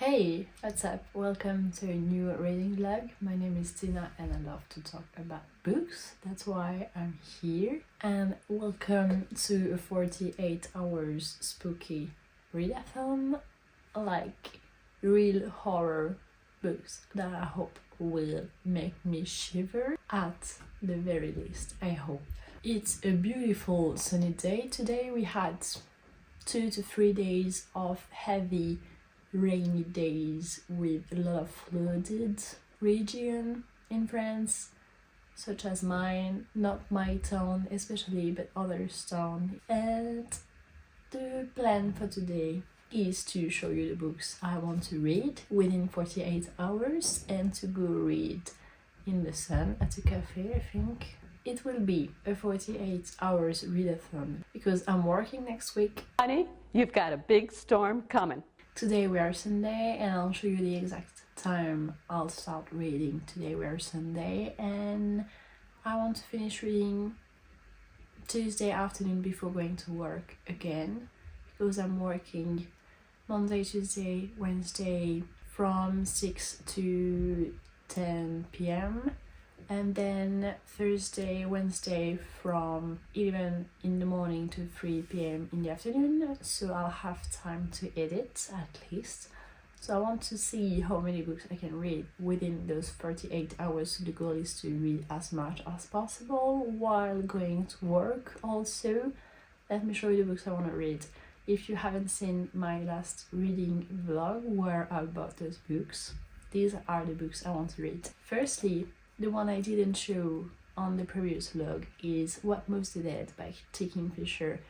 Hey, what's up? Welcome to a new reading vlog. My name is Tina and I love to talk about books. That's why I'm here. And welcome to a 48 hours spooky readathon, like real horror books that I hope will make me shiver at the very least, I hope. It's a beautiful sunny day today. We had 2 to 3 days of heavy rainy days with a lot of flooded region in France, such as mine, not my town especially, but others' town. And the plan for today is to show you the books I want to read within 48 hours and to go read in the sun at a cafe, I think. It will be a 48 hours readathon because I'm working next week. Honey, you've got a big storm coming. Today we are Sunday and I'll show you the exact time I'll start reading. Today we are Sunday and I want to finish reading Tuesday afternoon before going to work again because I'm working Monday, Tuesday, Wednesday from 6 to 10 p.m. and then Thursday, Wednesday from 11 in the morning to 3 p.m. in the afternoon, so I'll have time to edit at least. So I want to see how many books I can read within those 48 hours. So the goal is to read as much as possible while going to work also. Let me show you the books I want to read. If you haven't seen my last reading vlog where I bought those books, these are the books I want to read. Firstly, the one I didn't show on the previous vlog is What Moves the Dead by T. Kingfisher.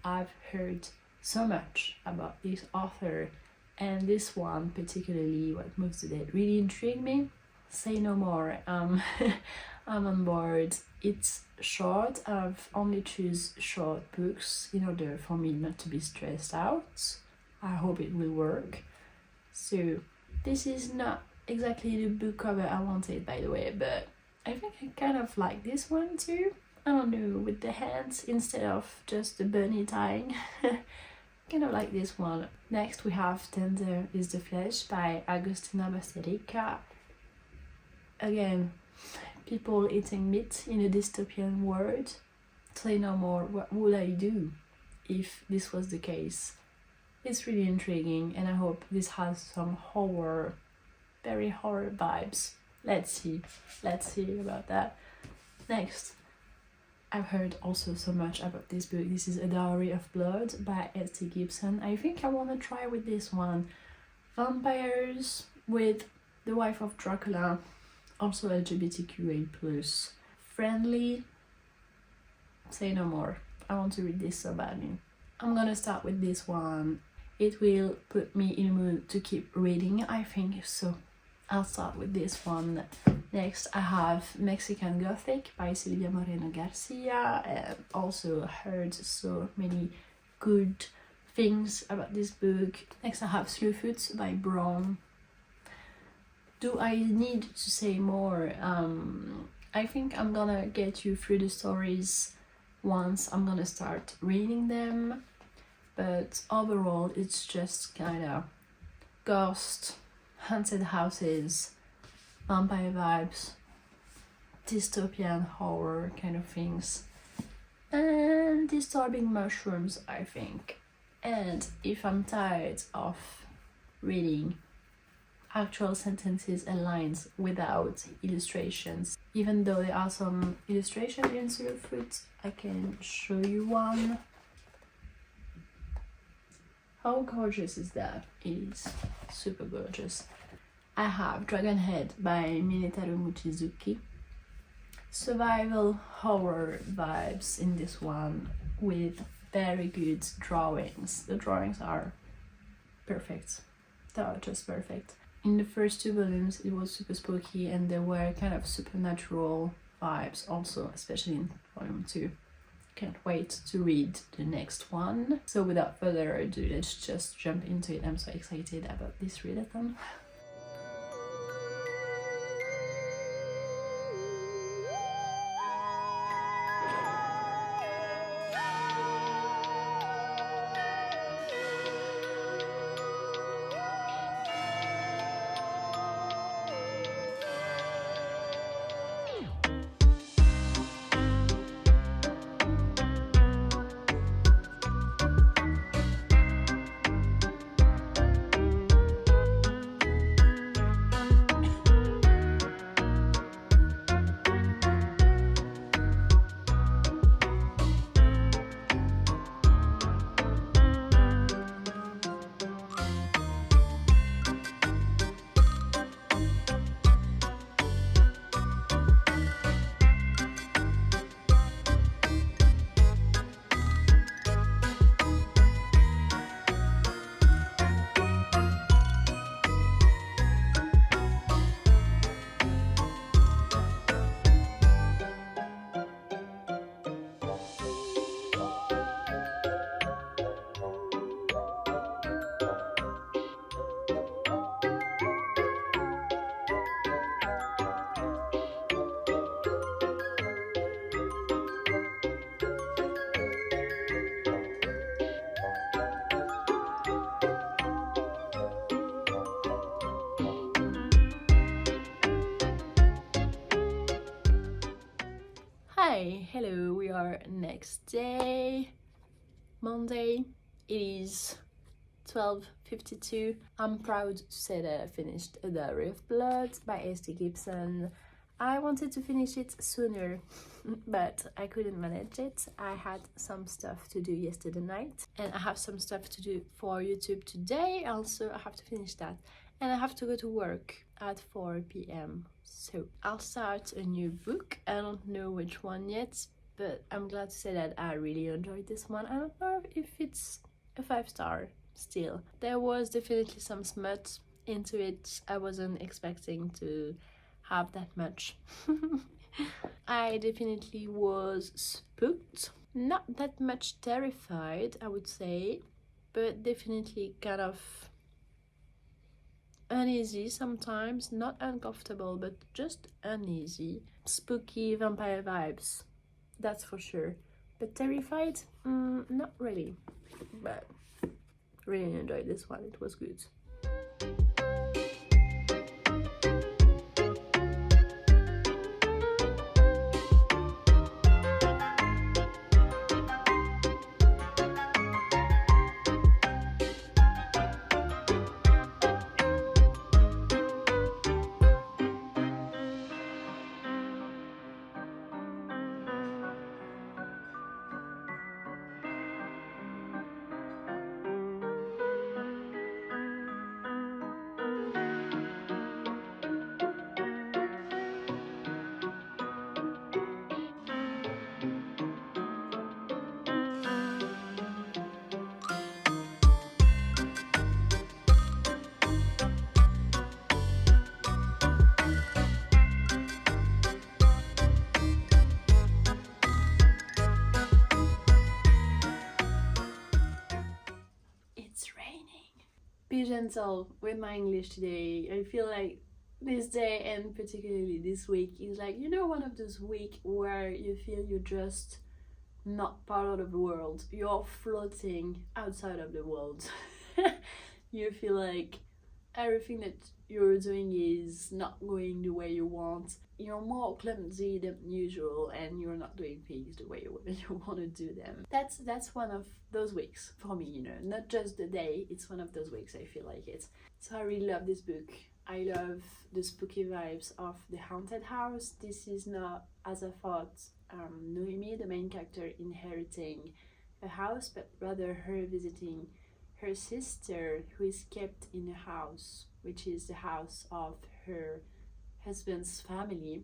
I've heard so much about this author and this one particularly, What Moves the Dead, really intrigued me. Say no more. I'm on board. It's short. I've only choose short books in order for me not to be stressed out. I hope it will work. So this is not exactly the book cover I wanted, by the way, but I think I kind of like this one too. I don't know, with the hands instead of just the bunny tying. Kind of like this one. Next we have Tender is the Flesh by Agostina Basterica. Again, people eating meat in a dystopian world. Say no more. What would I do if this was the case? It's really intriguing and I hope this has some horror, very horror vibes. Let's see about that. Next, I've heard also so much about this book. This is A Diary of Blood by S.T. Gibson. I think I want to try with this one. Vampires with the wife of Dracula, also LGBTQA+. Friendly. Say no more. I want to read this so badly. I'm gonna start with this one. It will put me in a mood to keep reading, I think, so I'll start with this one. Next I have Mexican Gothic by Silvia Moreno Garcia, and also heard so many good things about this book. Next I have Slewfoot by Brown. Do I need to say more? I think I'm gonna get you through the stories once I'm gonna start reading them, but overall it's just kind of ghost, haunted houses, vampire vibes, dystopian horror kind of things, and disturbing mushrooms, I think. And if I'm tired of reading actual sentences and lines without illustrations, even though there are some illustrations in Slewfoot, I can show you one. How gorgeous is that? It is super gorgeous. I have Dragonhead by Minetaro Mochizuki. Survival horror vibes in this one with very good drawings. The drawings are perfect. They are just perfect. In the first 2 volumes it was super spooky and there were kind of supernatural vibes also, especially in volume 2. Can't wait to read the next one. So without further ado, let's just jump into it. I'm so excited about this readathon. Hi, hello, we are next day, Monday. It is 12:52. I'm proud to say that I finished A Diary of Blood by S.T. Gibson. I wanted to finish it sooner, but I couldn't manage it. I had some stuff to do yesterday night, and I have some stuff to do for YouTube today. Also, I have to finish that, and I have to go to work at 4 p.m. So I'll start a new book. I don't know which one yet, but I'm glad to say that I really enjoyed this one. I don't know if it's a 5-star still. There was definitely some smut into it. I wasn't expecting to have that much. I definitely was spooked. Not that much terrified, I would say, but definitely kind of uneasy sometimes. Not uncomfortable, but just uneasy. Spooky vampire vibes, that's for sure. But terrified? Not really. But really enjoyed this one, it was good. It's raining. Be gentle with my English today. I feel like this day and particularly this week is like, one of those weeks where you feel you're just not part of the world. You're floating outside of the world. You feel like everything that you're doing is not going the way you want. You're more clumsy than usual, and you're not doing things the way you want to do them. That's one of those weeks for me, not just the day, it's one of those weeks I feel like it. So I really love this book. I love the spooky vibes of the haunted house. This is not, as I thought, Noemi, the main character, inheriting a house, but rather her visiting her sister, who is kept in a house, which is the house of her husband's family,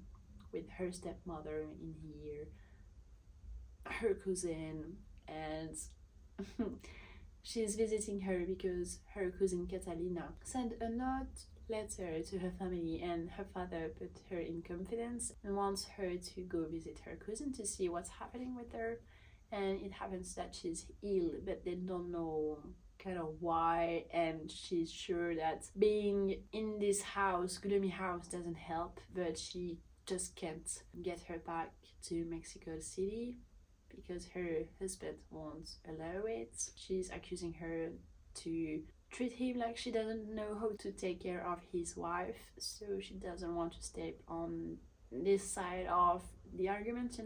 with her stepmother in here, her cousin, and she's visiting her because her cousin Catalina sent a letter to her family, and her father put her in confidence and wants her to go visit her cousin to see what's happening with her. And it happens that she's ill, but they don't know kind of why, and she's sure that being in this house, gloomy house, doesn't help, but she just can't get her back to Mexico City because her husband won't allow it. She's accusing her to treat him like she doesn't know how to take care of his wife, so she doesn't want to step on this side of the argument,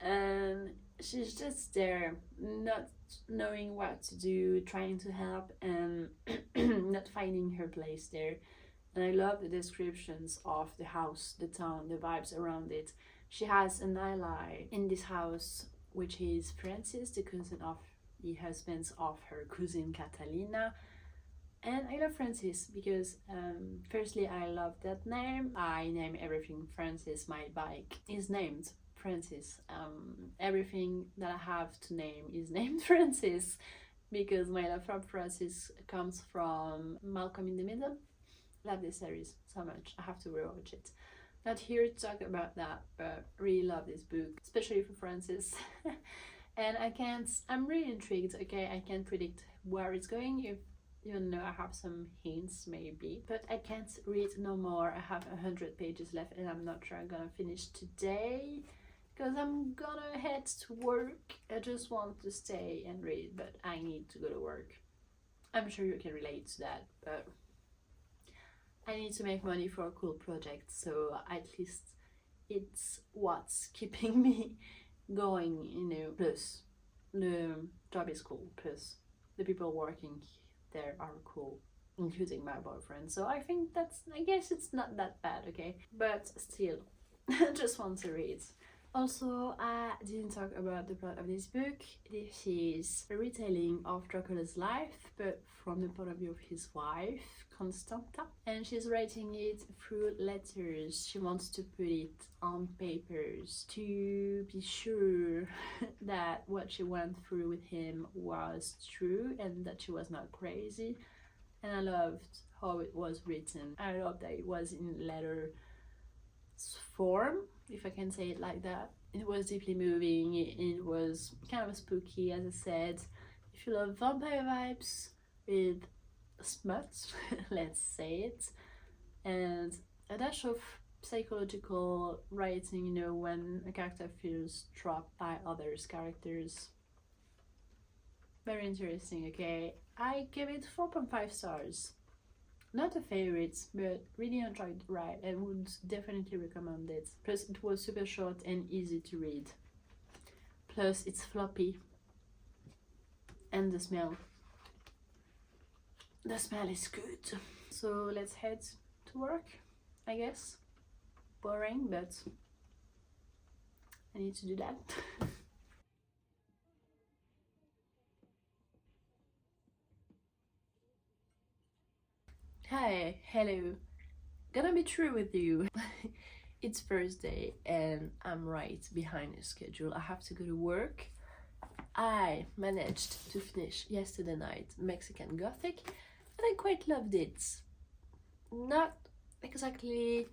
and she's just there, not knowing what to do, trying to help, and not finding her place there. And I love the descriptions of the house, the town, the vibes around it. She has an ally in this house, which is Francis, the cousin of the husband of her cousin Catalina. And I love Francis because firstly, I love that name. I name everything Francis. My bike is named Francis. Everything that I have to name is named Francis because my love for Francis comes from Malcolm in the Middle. Love this series so much. I have to rewatch it. Not here to talk about that, but really love this book, especially for Francis. And I'm really intrigued. Okay, I can't predict where it's going, even though I have some hints maybe, but I can't read no more. I have 100 pages left and I'm not sure I'm gonna finish today because I'm gonna head to work. I just want to stay and read, but I need to go to work. I'm sure you can relate to that, but I need to make money for a cool project, so at least it's what's keeping me going, you know. Plus the job is cool, plus the people working there are cool, including my boyfriend. So I think I guess it's not that bad, okay? But still, just want to read. Also, I didn't talk about the plot of this book. This is a retelling of Dracula's life, but from the point of view of his wife, Constanta. And she's writing it through letters. She wants to put it on papers to be sure that what she went through with him was true and that she was not crazy. And I loved how it was written. I loved that it was in letter form, if I can say it like that. It was deeply moving. It was kind of spooky, as I said. If you love vampire vibes with smut, let's say it, and a dash of psychological writing, you know, when a character feels trapped by others characters. Very interesting, okay? I give it 4.5 stars. Not a favorite, but really enjoyed the ride and would definitely recommend it. Plus it was super short and easy to read. Plus it's floppy. And the smell. The smell is good. So let's head to work, I guess. Boring, but I need to do that. Hi, hello. Gonna be true with you. It's Thursday and I'm right behind the schedule. I have to go to work. I managed to finish yesterday night Mexican Gothic and I quite loved it. Not exactly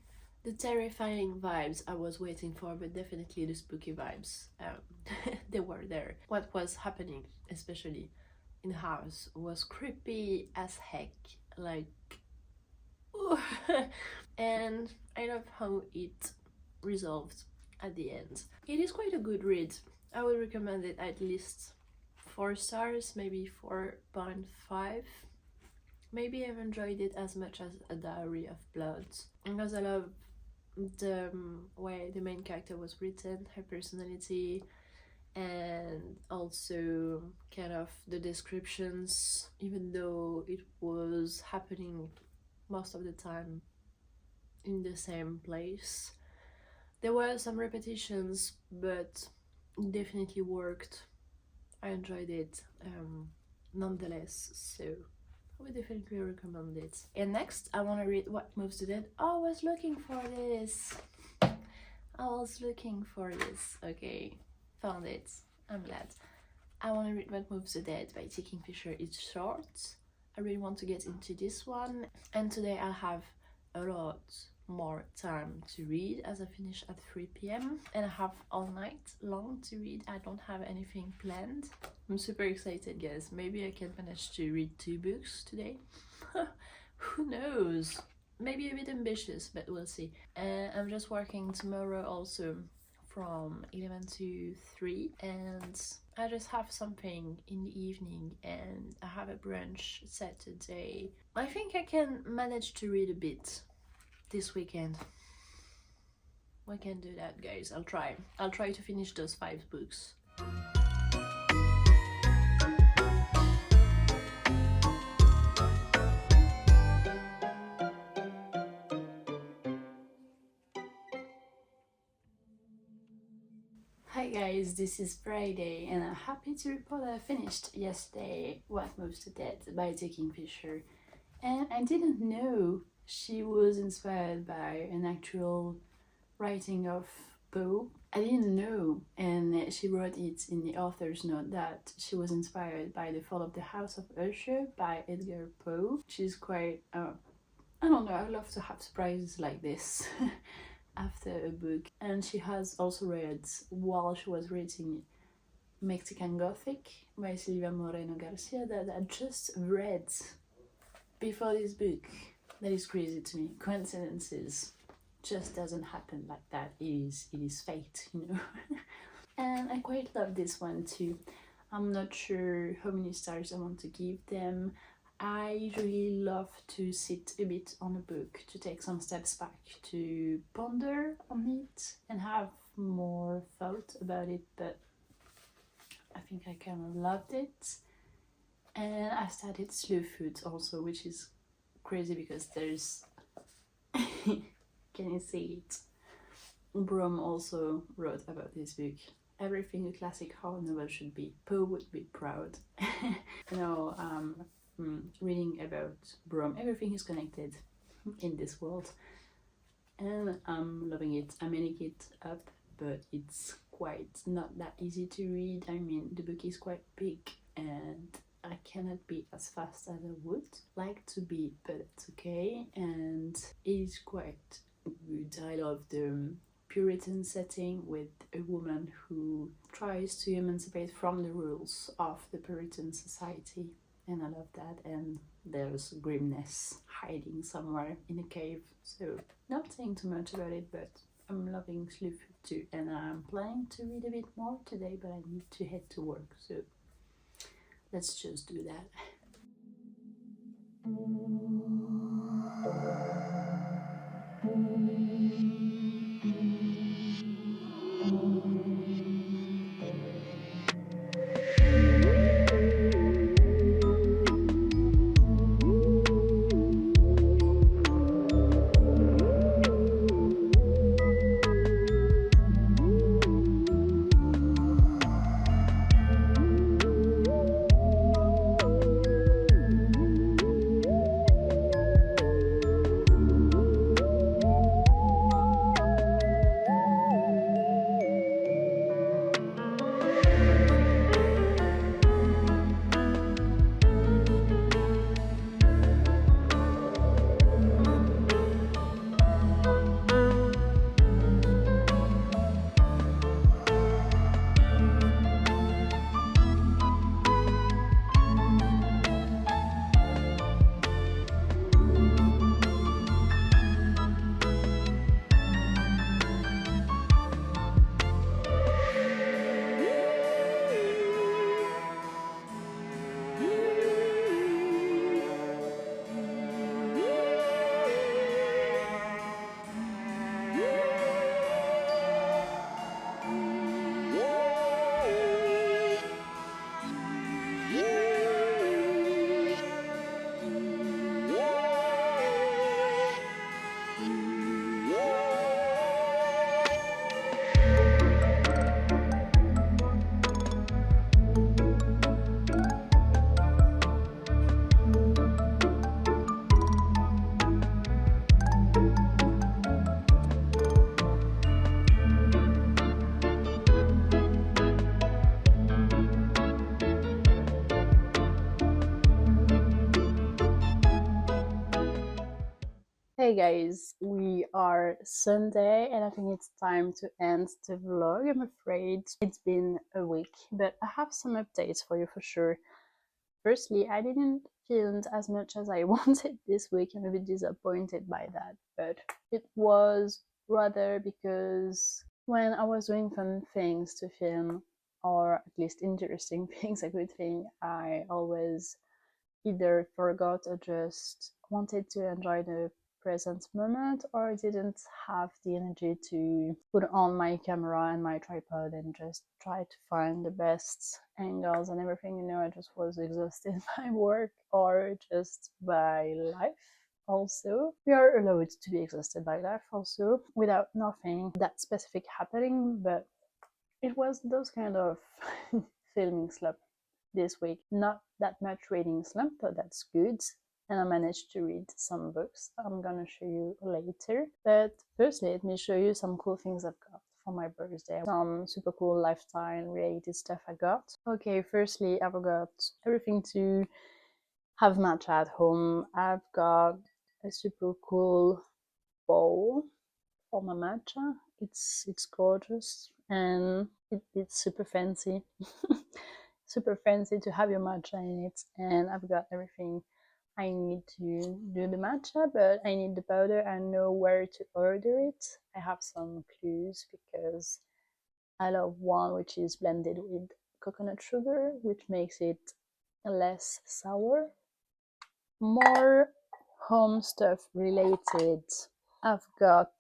the terrifying vibes I was waiting for, but definitely the spooky vibes. They were there. What was happening, especially in the house, was creepy as heck. Like, and I love how it resolved at the end. It is quite a good read. I would recommend it at least 4 stars, maybe 4.5. Maybe I've enjoyed it as much as A Diary of Blood, because I love the way the main character was written, her personality, and also kind of the descriptions, even though it was happening most of the time in the same place. There were some repetitions, but it definitely worked. I enjoyed it nonetheless, so I would definitely recommend it. And next, I want to read What Moves the Dead. Oh, I was looking for this. Okay, found it. I'm glad. I want to read What Moves the Dead by T. Kingfisher. It's short. I really want to get into this one, and today I'll have a lot more time to read as I finish at 3 p.m. and I have all night long to read. I don't have anything planned. I'm super excited, guys. Maybe I can manage to read 2 books today. Who knows? Maybe a bit ambitious, but we'll see. I'm just working tomorrow also from 11 to 3, and I just have something in the evening and I have a brunch Saturday. I think I can manage to read a bit this weekend. We can do that, guys. I'll try to finish those 5 books. Hi guys, this is Friday and I'm happy to report I finished yesterday What Moves the Dead by T. Kingfisher. And I didn't know she was inspired by an actual writing of Poe. I didn't know, and she wrote it in the author's note that she was inspired by The Fall of the House of Usher by Edgar Poe. She's quite, I don't know, I love to have surprises like this after a book. And she has also read, while she was reading Mexican Gothic by Silvia Moreno Garcia, that I just read before this book. That is crazy to me. Coincidences just doesn't happen like that. It is fate, you know. And I quite love this one too. I'm not sure how many stars I want to give them. I usually love to sit a bit on a book, to take some steps back, to ponder on it and have more thought about it, but I think I kind of loved it. And I started Slow Food also, which is crazy because there's can you see it? Brom also wrote about this book. Everything a classic horror novel should be. Poe would be proud. You know, reading about Brom, everything is connected in this world, and I'm loving it. I'm making it up, but it's quite not that easy to read. I mean, the book is quite big, and I cannot be as fast as I would like to be, but it's okay, and it is quite good. I love the Puritan setting with a woman who tries to emancipate from the rules of the Puritan society, and I love that. And there's grimness hiding somewhere in a cave, so not saying too much about it, but I'm loving Slow Food too, and I'm planning to read a bit more today, but I need to head to work, so let's just do that. Hey guys, we are Sunday and I think it's time to end the vlog. I'm afraid it's been a week, but I have some updates for you for sure. Firstly, I didn't film as much as I wanted this week. I'm a bit disappointed by that, but it was rather because when I was doing fun things to film, or at least interesting things I could think, I always either forgot or just wanted to enjoy the present moment, or didn't have the energy to put on my camera and my tripod and just try to find the best angles and everything. You know, I just was exhausted by work or just by life. Also, we are allowed to be exhausted by life also without nothing that specific happening, but it was those kind of filming slump this week. Not that much reading slump, but that's good. And I managed to read some books I'm gonna show you later. But firstly, let me show you some cool things I've got for my birthday. Some super cool lifestyle related stuff I got. Okay, firstly, I've got everything to have matcha at home. I've got a super cool bowl for my matcha. It's gorgeous and it's super fancy. Super fancy to have your matcha in it, and I've got everything I need to do the matcha, but I need the powder. I know where to order it. I have some clues because I love one which is blended with coconut sugar, which makes it less sour. more home stuff related. I've got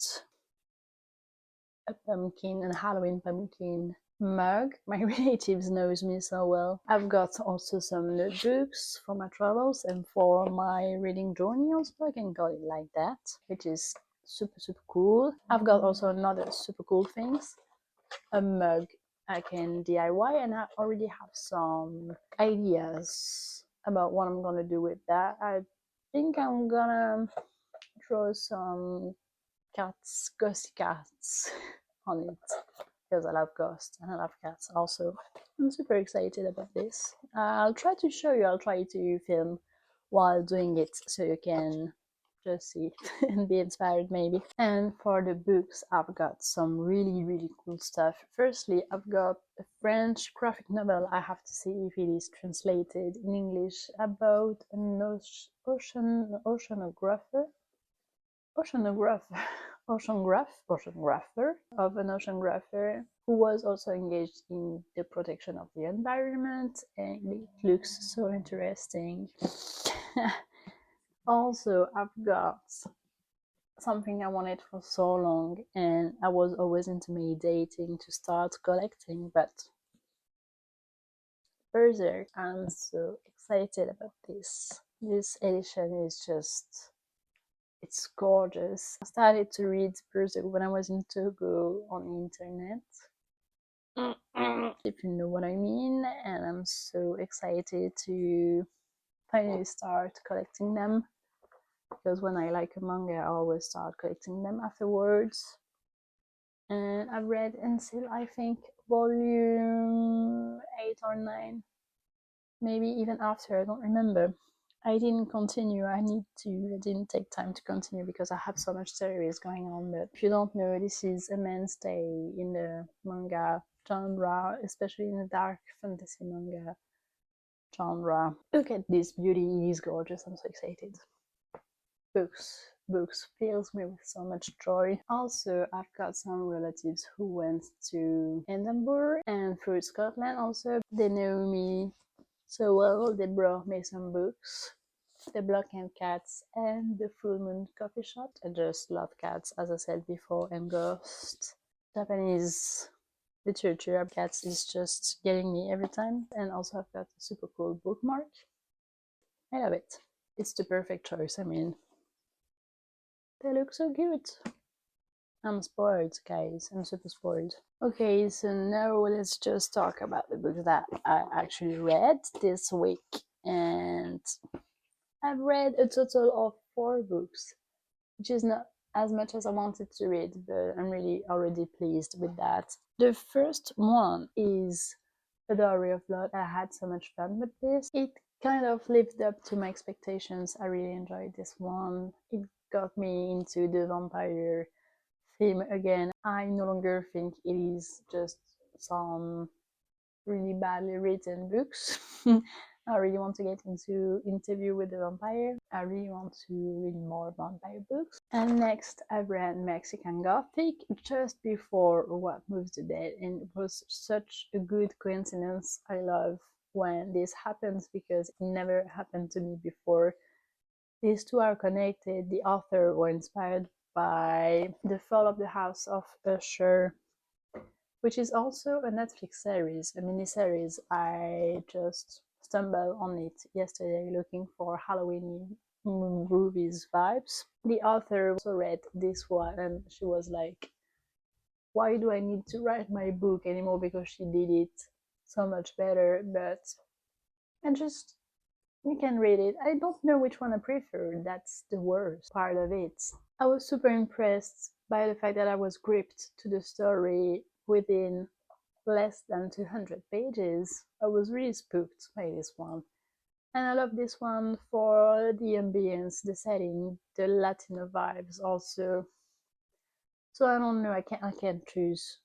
a pumpkin, a Halloween pumpkin mug. My relatives knows me so well. I've got also some notebooks for my travels and for my reading journey also, I can call it like that, which is super cool. I've got also another super cool things, a mug I can DIY, and I already have some ideas about what I'm gonna do with that. I think I'm gonna draw some cats, ghosty cats on it, because I love ghosts and I love cats also. I'm super excited about this. I'll try to show you, I'll try to film while doing it so you can just see it and be inspired maybe. And for the books, I've got some really cool stuff. Firstly, I've got a French graphic novel. I have to see if it is translated in English, about an oceanographer of an oceanographer who was also engaged in the protection of the environment, and it looks so interesting. Also, I've got something I wanted for so long, and I was always intimidating to start collecting, but Berserk, I'm so excited about this. This edition is just, it's gorgeous. I started to read Berserk when I was in Togo on the internet, if you know what I mean, and I'm so excited to finally start collecting them, because when I like a manga I always start collecting them afterwards. And I've read until I think volume 8 or 9, maybe even after, I don't remember. I didn't continue. I didn't take time to continue because I have so much series going on. But if you don't know, this is a mainstay in the manga genre, especially in the dark fantasy manga genre. Look at this beauty, it is gorgeous. I'm so excited. Books fills me with so much joy. Also, I've got some relatives who went to Edinburgh and through Scotland also. They know me so well, they brought me some books. The Block and Cats and the Full Moon Coffee Shop. I just love cats, as I said before, and ghosts. Japanese literature of cats is just getting me every time. And also I've got a super cool bookmark. I love it. It's the perfect choice, I mean. They look so cute. I'm spoiled, guys. I'm super spoiled. Okay, so now let's just talk about the books that I actually read this week. And I've read a total of 4 books, which is not as much as I wanted to read, but I'm really already pleased with that. The first one is A Diary of Blood. I had so much fun with this. It kind of lived up to my expectations. I really enjoyed this one. It got me into the vampire theme again. I no longer think it is just some really badly written books. I really want to get into Interview with the Vampire. I really want to read more vampire books. And next I read Mexican Gothic just before What Moves the Dead, and it was such a good coincidence. I love when this happens because it never happened to me before. These two are connected. The author was inspired by The Fall of the House of Usher, which is also a Netflix series, a mini-series. I just stumbled on it yesterday looking for Halloween movies vibes. The author also read this one and she was like, why do I need to write my book anymore, because she did it so much better. But you can read it. I don't know which one I prefer. That's the worst part of it. I was super impressed by the fact that I was gripped to the story within less than 200 pages. I was really spooked by this one. And I love this one for the ambience, the setting, the Latino vibes also. So I don't know, I can't choose.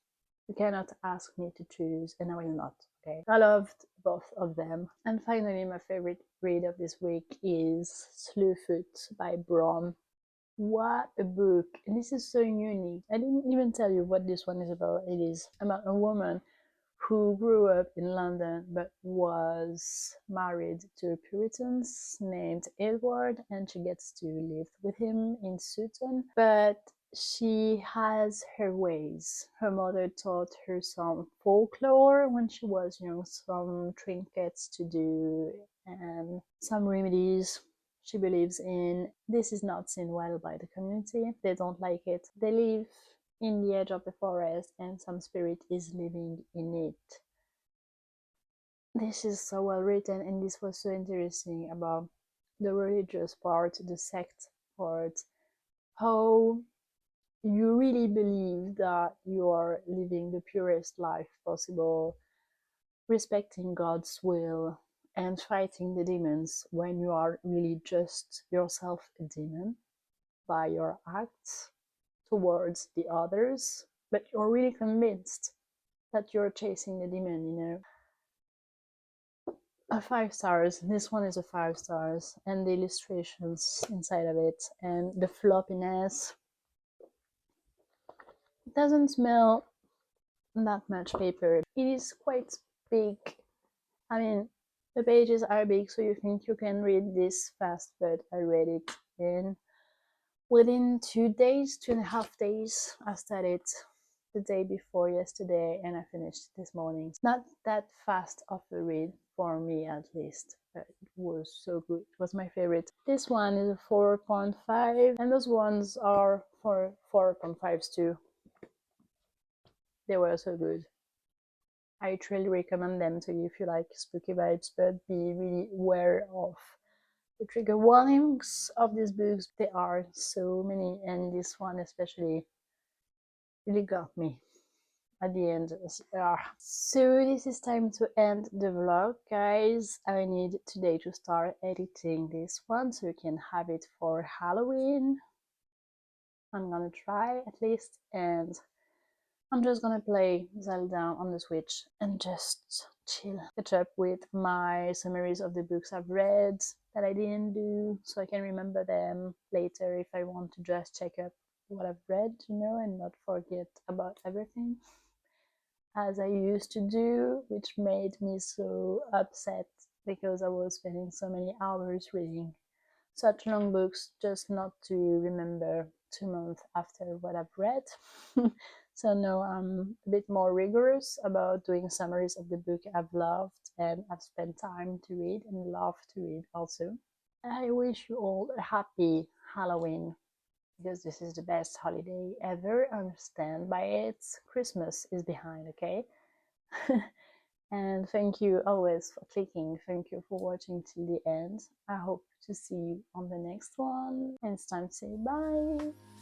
You cannot ask me to choose, and I will not. Okay. I loved both of them. And finally, my favorite read of this week is Slewfoot by Brom. What a book! And this is so unique. I didn't even tell you what this one is about. It is about a woman who grew up in London but was married to a Puritan named Edward, and she gets to live with him in Sutton. But she has her ways. Her mother taught her some folklore when she was young, some trinkets to do, and some remedies she believes in. This is not seen well by the community. They don't like it. They live in the edge of the forest, and some spirit is living in it. This is so well written, and this was so interesting about the religious part, the sect part, how you really believe that you are living the purest life possible, respecting God's will, and fighting the demons when you are really just yourself a demon by your acts towards the others, but you're really convinced that you're chasing the demon. A 5 stars. This one is a 5 stars, and the illustrations inside of it and the floppiness. It doesn't smell that much paper. It is quite big. I mean, the pages are big, so you think you can read this fast, but I read it in within 2 days, 2.5 days. I started the day before yesterday and I finished this morning. It's not that fast of a read for me, at least, but it was so good. It was my favorite. This one is a 4.5, and those ones are for 4.5s too. They were so good. I truly recommend them to you if you like spooky vibes, but be really aware of the trigger warnings of these books. There are so many, and this one especially really got me at the end. So this is time to end the vlog, guys. I need today to start editing this one so you can have it for Halloween. I'm gonna try at least, and I'm just gonna play Zelda on the Switch and just chill, catch up with my summaries of the books I've read that I didn't do, so I can remember them later if I want to just check up what I've read, and not forget about everything as I used to do, which made me so upset because I was spending so many hours reading such long books just not to remember 2 months after what I've read. So now I'm a bit more rigorous about doing summaries of the book I've loved and I've spent time to read and love to read also. I wish you all a happy Halloween, because this is the best holiday ever. Understand by it. Christmas is behind, okay? And thank you always for clicking. Thank you for watching till the end. I hope to see you on the next one. And it's time to say bye.